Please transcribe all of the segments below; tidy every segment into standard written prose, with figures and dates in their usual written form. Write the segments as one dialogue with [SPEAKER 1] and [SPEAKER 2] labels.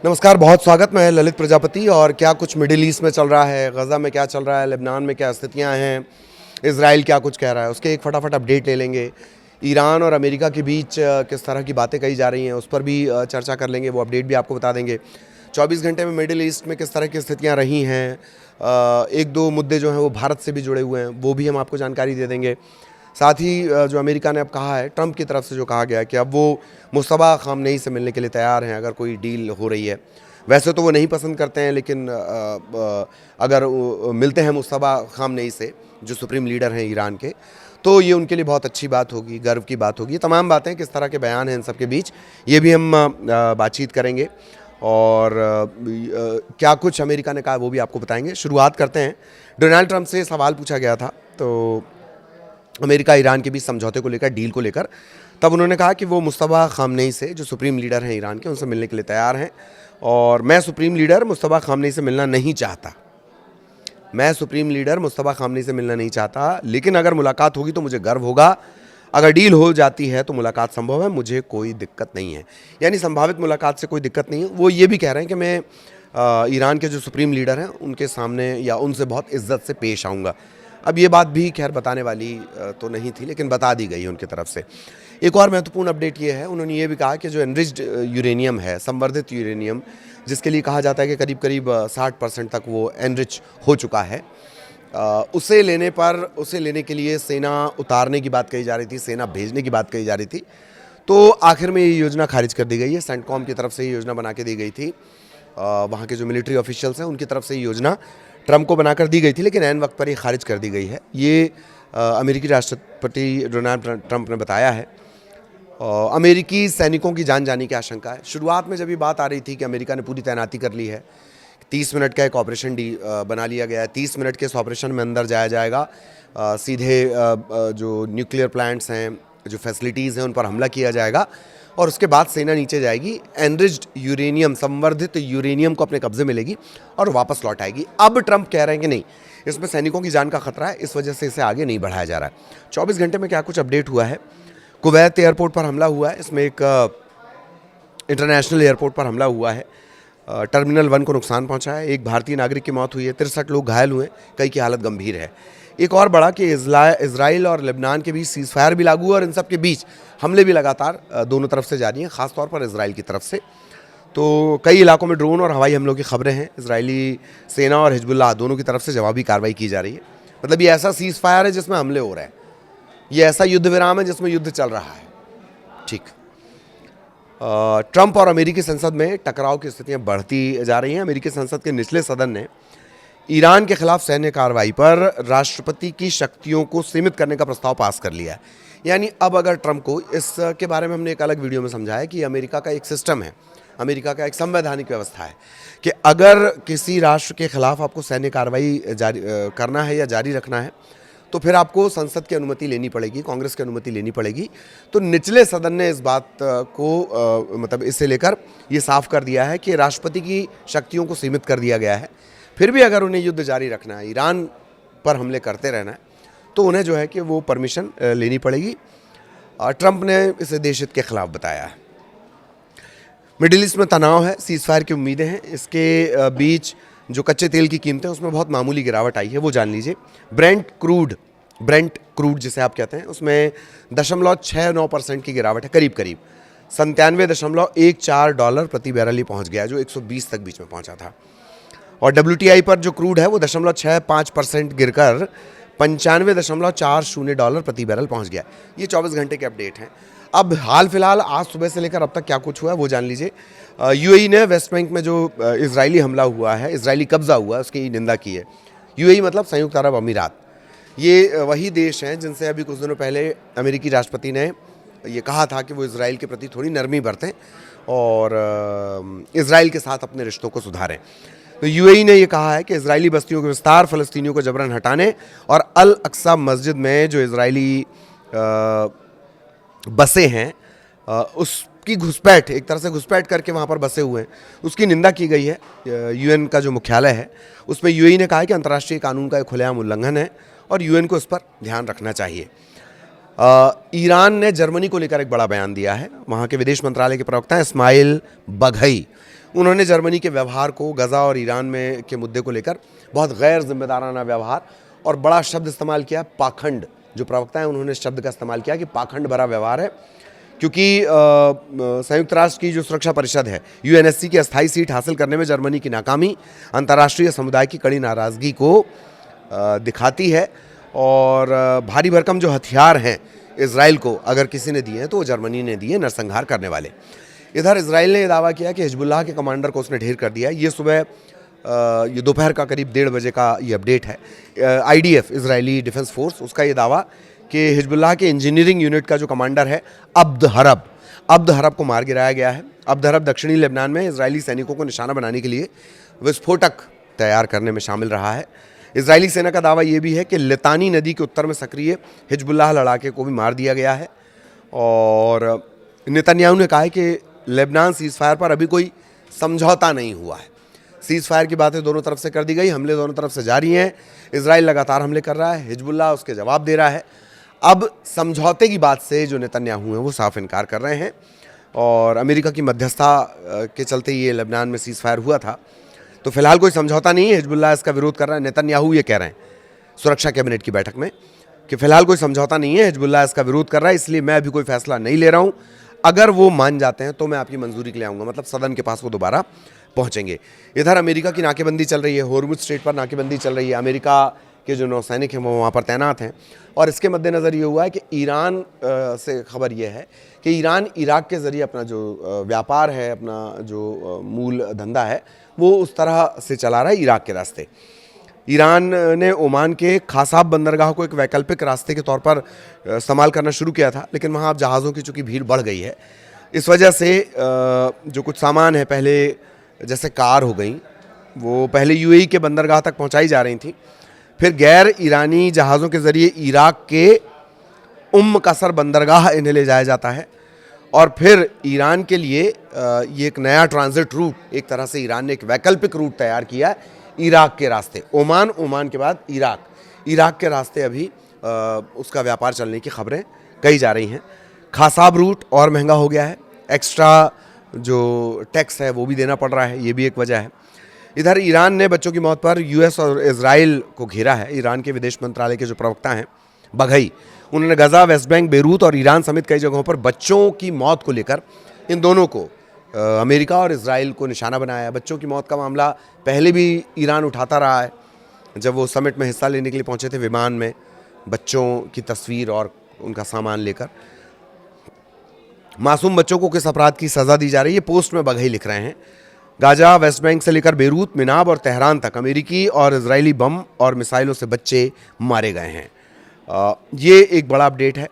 [SPEAKER 1] नमस्कार, बहुत स्वागत। मैं ललित प्रजापति। और क्या कुछ मिडिल ईस्ट में चल रहा है, गज़ा में क्या चल रहा है, लेबनान में क्या स्थितियां हैं, इजराइल क्या कुछ कह रहा है, उसके एक फटाफट अपडेट ले लेंगे। ईरान और अमेरिका के बीच किस तरह की बातें कही जा रही हैं, उस पर भी चर्चा कर लेंगे, वो अपडेट भी आपको बता देंगे। 24 घंटे में मिडिल ईस्ट में किस तरह की स्थितियाँ रही हैं, एक दो मुद्दे जो हैं वो भारत से भी जुड़े हुए हैं, वो भी हम आपको जानकारी दे देंगे। साथ ही जो अमेरिका ने अब कहा है, ट्रंप की तरफ से जो कहा गया है कि अब वो मुस्तफा खामनेई से मिलने के लिए तैयार हैं अगर कोई डील हो रही है। वैसे तो वो नहीं पसंद करते हैं, लेकिन अगर मिलते हैं मुस्तफा खामनेई से, जो सुप्रीम लीडर हैं ईरान के, तो ये उनके लिए बहुत अच्छी बात होगी, गर्व की बात होगी। तमाम बातें, किस तरह के बयान हैं इन सब के बीच, ये भी हम बातचीत करेंगे। और क्या कुछ अमेरिका ने कहा वो भी आपको बताएंगे। शुरुआत करते हैं। डोनाल्ड ट्रंप से सवाल पूछा गया था तो अमेरिका ईरान के बीच समझौते को लेकर, डील को लेकर, तब उन्होंने कहा कि वो मुस्तफा खामनेई से, जो सुप्रीम लीडर हैं ईरान के, उनसे मिलने के लिए तैयार हैं। और मैं सुप्रीम लीडर मुस्तफा खामनेई से मिलना नहीं चाहता, मैं सुप्रीम लीडर मुस्तफा खामनेई से मिलना नहीं चाहता, लेकिन अगर मुलाकात होगी तो मुझे गर्व होगा। अगर डील हो जाती है तो मुलाकात संभव है, मुझे कोई दिक्कत नहीं है। यानी संभावित मुलाकात से कोई दिक्कत नहीं है। वो ये भी कह रहे हैं कि मैं ईरान के जो सुप्रीम लीडर हैं उनके सामने या उनसे बहुत इज्जत से पेश आऊँगा। अब ये बात भी खैर बताने वाली तो नहीं थी, लेकिन बता दी गई है उनकी तरफ से। एक और महत्वपूर्ण अपडेट ये है, उन्होंने ये भी कहा कि जो एनरिच्ड यूरेनियम है, संवर्धित यूरेनियम, जिसके लिए कहा जाता है कि करीब करीब 60% तक वो एनरिच हो चुका है, उसे लेने के लिए सेना उतारने की बात कही जा रही थी, सेना भेजने की बात कही जा रही थी। तो आखिर में ये योजना खारिज कर दी गई है। सेंटकॉम की तरफ से ये योजना बना के दी गई थी, वहाँ के जो मिलिट्री ऑफिशियल्स हैं उनकी तरफ से ये योजना ट्रंप को बनाकर दी गई थी, लेकिन ऐन वक्त पर ये खारिज कर दी गई है। ये अमेरिकी राष्ट्रपति डोनाल्ड ट्रंप ने बताया है। अमेरिकी सैनिकों की जान जाने की आशंका है। शुरुआत में जब ये बात आ रही थी कि अमेरिका ने पूरी तैनाती कर ली है, 30 मिनट का एक ऑपरेशन बना लिया गया है, 30 मिनट के इस ऑपरेशन में अंदर जाया जाएगा, सीधे जो न्यूक्लियर प्लांट्स हैं, जो फैसिलिटीज़ हैं, उन पर हमला किया जाएगा और उसके बाद सेना नीचे जाएगी, एनरिच्ड यूरेनियम, संवर्धित यूरेनियम को अपने कब्जे में लेगी और वापस लौट आएगी। अब ट्रंप कह रहे हैं कि नहीं, इसमें सैनिकों की जान का खतरा है, इस वजह से इसे आगे नहीं बढ़ाया जा रहा है। 24 घंटे में क्या कुछ अपडेट हुआ है। कुवैत एयरपोर्ट पर हमला हुआ है, इसमें एक इंटरनेशनल एयरपोर्ट पर हमला हुआ है। टर्मिनल 1 को नुकसान पहुंचा है, एक भारतीय नागरिक की मौत हुई है, 63 लोग घायल हुए, कई की हालत गंभीर है। एक और बड़ा कि इजराइल और लेबनान के बीच सीज़ फायर भी लागू है और इन सब के बीच हमले भी लगातार दोनों तरफ से जारी हैं, ख़ासतौर पर इजराइल की तरफ से। तो कई इलाकों में ड्रोन और हवाई हमलों की खबरें हैं। इजरायली सेना और हिजबुल्लाह दोनों की तरफ से जवाबी कार्रवाई की जा रही है। मतलब ये ऐसा सीज़ फायर है जिसमें हमले हो रहे हैं, ये ऐसा युद्ध विराम है जिसमें युद्ध चल रहा है। ठीक। ट्रंप और अमेरिकी संसद में टकराव की स्थितियां बढ़ती जा रही हैं। अमेरिकी संसद के निचले सदन ने ईरान के खिलाफ सैन्य कार्रवाई पर राष्ट्रपति की शक्तियों को सीमित करने का प्रस्ताव पास कर लिया है। यानी अब अगर ट्रंप को, इसके बारे में हमने एक अलग वीडियो में समझाया कि अमेरिका का एक सिस्टम है, अमेरिका का एक संवैधानिक व्यवस्था है कि अगर किसी राष्ट्र के खिलाफ आपको सैन्य कार्रवाई जारी करना है या जारी रखना है तो फिर आपको संसद की अनुमति लेनी पड़ेगी, कांग्रेस की अनुमति लेनी पड़ेगी। तो निचले सदन ने इस बात को मतलब इसे लेकर ये साफ कर दिया है कि राष्ट्रपति की शक्तियों को सीमित कर दिया गया है। फिर भी अगर उन्हें युद्ध जारी रखना है, ईरान पर हमले करते रहना है, तो उन्हें जो है कि वो परमिशन लेनी पड़ेगी। ट्रंप ने इसे देशहित के खिलाफ बताया है। मिडिल ईस्ट में तनाव है, सीज़ फायर की उम्मीदें हैं। इसके बीच जो कच्चे तेल की कीमतें, उसमें बहुत मामूली गिरावट आई है, वो जान लीजिए। ब्रेंट क्रूड जिसे आप कहते हैं, उसमें 0.69% की गिरावट है, करीब करीब $97.14 प्रति बैरल ही पहुंच गया, जो 120 तक बीच में पहुंचा था। और WTI पर जो क्रूड है वो 0.65% गिरकर $95.40 प्रति बैरल पहुंच गया। ये 24 घंटे के अपडेट हैं। अब हाल फिलहाल आज सुबह से लेकर अब तक क्या कुछ हुआ है वो जान लीजिए। यूएई ने वेस्ट बैंक में जो इजरायली हमला हुआ है, इजरायली कब्जा हुआ है, उसकी निंदा की है। यूएई मतलब संयुक्त अरब अमीरात। ये वही देश हैं जिनसे अभी कुछ दिनों पहले अमेरिकी राष्ट्रपति ने ये कहा था कि वो इजराइल के प्रति थोड़ी नरमी बरतें और इजराइल के साथ अपने रिश्तों को सुधारें। तो यूएई ने ये कहा है कि इजरायली बस्तियों के विस्तार, फ़लस्तीनियों को जबरन हटाने और अल अक्सा मस्जिद में जो इजरायली बसे हैं उसकी घुसपैठ, एक तरह से घुसपैठ करके वहाँ पर बसे हुए हैं, उसकी निंदा की गई है। यूएन का जो मुख्यालय है उसमें यूएई ने कहा है कि अंतर्राष्ट्रीय कानून का एक खुलेआम उल्लंघन है और यूएन को इस पर ध्यान रखना चाहिए। ईरान ने जर्मनी को लेकर एक बड़ा बयान दिया है। वहाँ के विदेश मंत्रालय के प्रवक्ता इस्माइल बघई, उन्होंने जर्मनी के व्यवहार को गज़ा और ईरान में के मुद्दे को लेकर बहुत गैर जिम्मेदाराना व्यवहार और बड़ा शब्द इस्तेमाल किया, पाखंड। जो प्रवक्ता हैं उन्होंने इस शब्द का इस्तेमाल किया कि पाखंड भरा व्यवहार है, क्योंकि संयुक्त राष्ट्र की जो सुरक्षा परिषद है यूएनएससी की अस्थायी सीट हासिल करने में जर्मनी की नाकामी अंतर्राष्ट्रीय समुदाय की कड़ी नाराज़गी को दिखाती है। और भारी भरकम जो हथियार हैं इजराइल को अगर किसी ने दिए हैं तो वो जर्मनी ने दिए, नरसंहार करने वाले। इधर इजराइल ने दावा किया कि हिजबुल्लाह के कमांडर को उसने ढेर कर दिया। ये सुबह ये दोपहर का करीब 1:30 बजे का ये अपडेट है। आईडीएफ, इजरायली डिफेंस फोर्स, उसका ये दावा कि हिजबुल्लाह के इंजीनियरिंग यूनिट का जो कमांडर है अब्द हरब को मार गिराया गया है। अब्द हरब दक्षिणी लेबनान में इजरायली सैनिकों को निशाना बनाने के लिए विस्फोटक तैयार करने में शामिल रहा है। इजरायली सेना का दावा ये भी है कि लितानी नदी के उत्तर में सक्रिय हिजबुल्लाह लड़ाके को भी मार दिया गया है। और नेतन्याहू ने कहा है कि लेबनान सीज़ फायर पर अभी कोई समझौता नहीं हुआ है। सीज़ फायर की बातें दोनों तरफ से कर दी गई, हमले दोनों तरफ से जारी हैं। इजराइल लगातार हमले कर रहा है, हिजबुल्लाह उसके जवाब दे रहा है। अब समझौते की बात से जो नेतन्याहू हैं वो साफ इनकार कर रहे हैं। और अमेरिका की मध्यस्थता के चलते ये लेबनान में सीज़ फायर हुआ था। तो फिलहाल कोई समझौता नहीं है, हिजबुल्लाह इसका विरोध कर रहा है। नेतन्याहू ये कह रहे हैं सुरक्षा कैबिनेट की बैठक में कि फिलहाल कोई समझौता नहीं है, हिजबुल्लाह इसका विरोध कर रहा है, इसलिए मैं अभी कोई फैसला नहीं ले रहा हूँ। अगर वो मान जाते हैं तो मैं आपकी मंजूरी के लिए आऊँगा, मतलब सदन के पास वो दोबारा पहुँचेंगे। इधर अमेरिका की नाकेबंदी चल रही है, होर्मुज स्ट्रेट पर नाकेबंदी चल रही है। अमेरिका के जो नौसैनिक हैं वो वहाँ पर तैनात हैं। और इसके मद्देनज़र ये हुआ है कि ईरान से खबर ये है कि ईरान इराक के ज़रिए अपना जो व्यापार है, अपना जो मूल धंधा है, वो उस तरह से चला रहा है इराक के रास्ते। ईरान ने ओमान के खासाब बंदरगाह को एक वैकल्पिक रास्ते के तौर पर इस्तेमाल करना शुरू किया था, लेकिन वहाँ अब जहाज़ों की चूँकि भीड़ बढ़ गई है, इस वजह से जो कुछ सामान है, पहले जैसे कार हो गई, वो पहले यूएई के बंदरगाह तक पहुँचाई जा रही थी, फिर गैर ईरानी जहाज़ों के ज़रिए इराक के कसर बंदरगाह इन्हें ले जाया जाता है। और फिर ईरान के लिए ये एक नया ट्रांजिट रूट, एक तरह से ईरान ने एक वैकल्पिक रूट तैयार किया है इराक के रास्ते। ओमान के बाद इराक के रास्ते अभी उसका व्यापार चलने की खबरें कही जा रही हैं। खासाब रूट और महंगा हो गया है, एक्स्ट्रा जो टैक्स है वो भी देना पड़ रहा है, ये भी एक वजह है। इधर ईरान ने बच्चों की मौत पर यूएस और इजराइल को घेरा है। ईरान के विदेश मंत्रालय के जो प्रवक्ता हैं बघई, उन्होंने गजा, वेस्ट बैंक, बेरूत और ईरान समेत कई जगहों पर बच्चों की मौत को लेकर इन दोनों को, अमेरिका और इजराइल को निशाना बनाया है। बच्चों की मौत का मामला पहले भी ईरान उठाता रहा है। जब वो समिट में हिस्सा लेने के लिए पहुंचे थे विमान में, बच्चों की तस्वीर और उनका सामान लेकर, मासूम बच्चों को किस अपराध की सज़ा दी जा रही है, पोस्ट में बघई लिख रहे हैं। गाजा, वेस्ट बैंक से लेकर बेरूत, मिनाब और तेहरान तक अमेरिकी और इजरायली बम और मिसाइलों से बच्चे मारे गए हैं। ये एक बड़ा अपडेट है।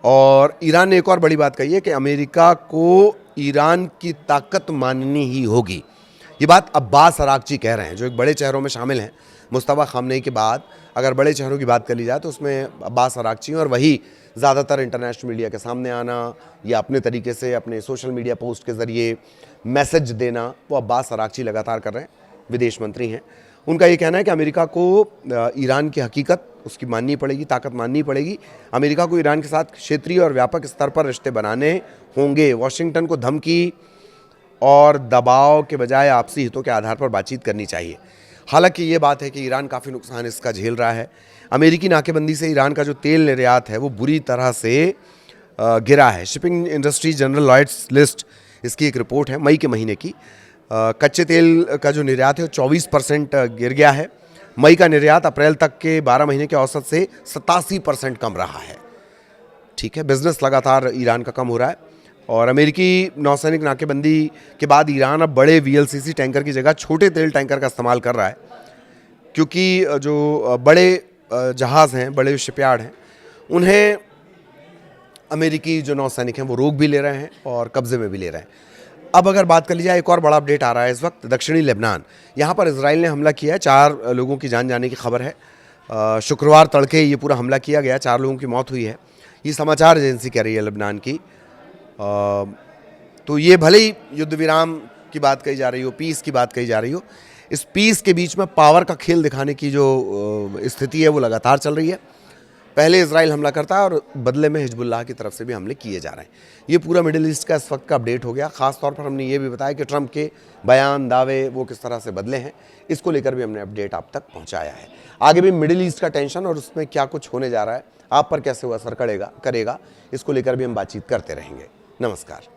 [SPEAKER 1] और ईरान ने एक और बड़ी बात कही है कि अमेरिका को ईरान की ताकत माननी ही होगी। ये बात अब्बास अरागची कह रहे हैं, जो एक बड़े चेहरों में शामिल हैं। मुस्तफा खामनेई के बाद अगर बड़े चेहरों की बात कर ली जाए तो उसमें अब्बास अरागची, और वही ज़्यादातर इंटरनेशनल मीडिया के सामने आना या अपने तरीके से अपने सोशल मीडिया पोस्ट के ज़रिए मैसेज देना, वो अब्बास अरागची लगातार कर रहे हैं, विदेश मंत्री हैं। उनका ये कहना है कि अमेरिका को ईरान की हकीकत उसकी माननी पड़ेगी, ताकत माननी पड़ेगी। अमेरिका को ईरान के साथ क्षेत्रीय और व्यापक स्तर पर रिश्ते बनाने होंगे। वॉशिंगटन को धमकी और दबाव के बजाय आपसी हितों के आधार पर बातचीत करनी चाहिए। हालांकि ये बात है कि ईरान काफ़ी नुकसान इसका झेल रहा है। अमेरिकी नाकेबंदी से ईरान का जो तेल निर्यात है वो बुरी तरह से गिरा है। Shipping industry journal Lloyd's list, इसकी एक रिपोर्ट है मई के महीने की। कच्चे तेल का जो निर्यात है वो 24% गिर गया है। मई का निर्यात अप्रैल तक के 12 महीने के औसत से 87% कम रहा है। ठीक है, बिजनेस लगातार ईरान का कम हो रहा है। और अमेरिकी नौसैनिक नाकेबंदी के बाद ईरान अब बड़े VLCC टैंकर की जगह छोटे तेल टैंकर का इस्तेमाल कर रहा है, क्योंकि जो बड़े जहाज़ हैं, बड़े शिपयार्ड हैं, उन्हें अमेरिकी जो नौसैनिक हैं वो रोक भी ले रहे हैं और कब्जे में भी ले रहे हैं। अब अगर बात कर ली जाए, एक और बड़ा अपडेट आ रहा है इस वक्त दक्षिणी लेबनान। यहाँ पर इजराइल ने हमला किया है, 4 लोगों की जान जाने की खबर है। शुक्रवार तड़के ये पूरा हमला किया गया, 4 लोगों की मौत हुई है, ये समाचार एजेंसी कह रही है लेबनान की। तो ये भले ही युद्ध विराम की बात कही जा रही हो, पीस की बात कही जा रही हो, इस पीस के बीच में पावर का खेल दिखाने की जो स्थिति है वो लगातार चल रही है। पहले इजराइल हमला करता है और बदले में हिजबुल्लाह की तरफ से भी हमले किए जा रहे हैं। ये पूरा मिडिल ईस्ट का इस वक्त का अपडेट हो गया। ख़ास तौर पर हमने ये भी बताया कि ट्रंप के बयान, दावे वो किस तरह से बदले हैं, इसको लेकर भी हमने अपडेट आप तक पहुंचाया है। आगे भी मिडिल ईस्ट का टेंशन और उसमें क्या कुछ होने जा रहा है, आप पर कैसे वो असर करेगा, इसको लेकर भी हम बातचीत करते रहेंगे। नमस्कार।